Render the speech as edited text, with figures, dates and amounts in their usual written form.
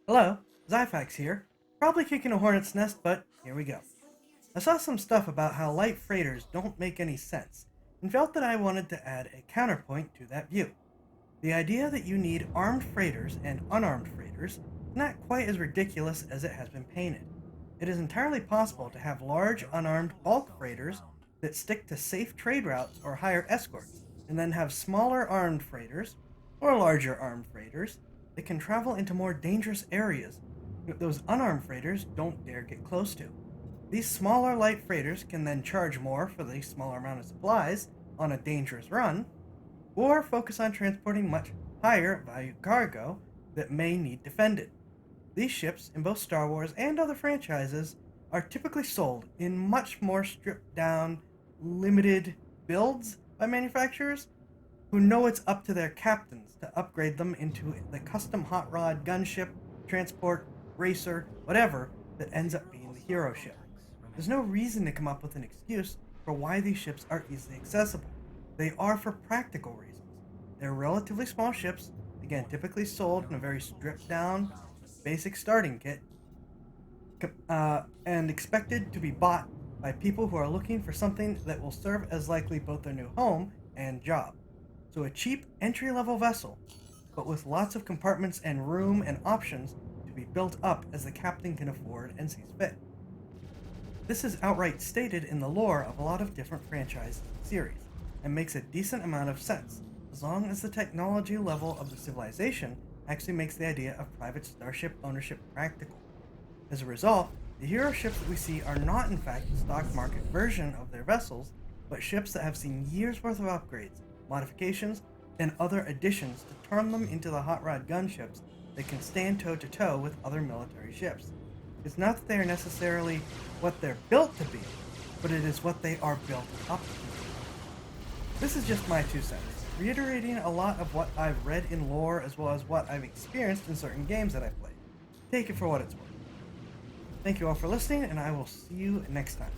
Hello, Xaifax here. Probably kicking a hornet's nest, but here we go. I saw some stuff about how light freighters don't make any sense, and felt that I wanted to add a counterpoint to that view. The idea that you need armed freighters and unarmed freighters is not quite as ridiculous as it has been painted. It is entirely possible to have large unarmed bulk freighters that stick to safe trade routes or hire escorts, and then have smaller armed freighters, or larger armed freighters, that can travel into more dangerous areas that those unarmed freighters don't dare get close to. These smaller light freighters can then charge more for the smaller amount of supplies on a dangerous run, or focus on transporting much higher value cargo that may need defended. These ships, in both Star Wars and other franchises, are typically sold in much more stripped down, limited builds by manufacturers who know it's up to their captains to upgrade them into the custom hot rod gunship, transport, racer, whatever that ends up being the hero ship. There's no reason to come up with an excuse for why these ships are easily accessible. They are for practical reasons. They're relatively small ships, again, typically sold in a very stripped down, basic starting kit, and expected to be bought by people who are looking for something that will serve as likely both their new home and job. So a cheap entry-level vessel, but with lots of compartments and room and options to be built up as the captain can afford and sees fit. This is outright stated in the lore of a lot of different franchises and series, and makes a decent amount of sense, as long as the technology level of the civilization actually makes the idea of private starship ownership practical. As a result, the hero ships that we see are not in fact the stock market version of their vessels, but ships that have seen years worth of upgrades, modifications, and other additions to turn them into the hot rod gunships that can stand toe to toe with other military ships. It's not that they are necessarily what they're built to be, but it is what they are built up to be. This is just my 2 cents, reiterating a lot of what I've read in lore as well as what I've experienced in certain games that I've played. Take it for what it's worth. Thank you all for listening, and I will see you next time.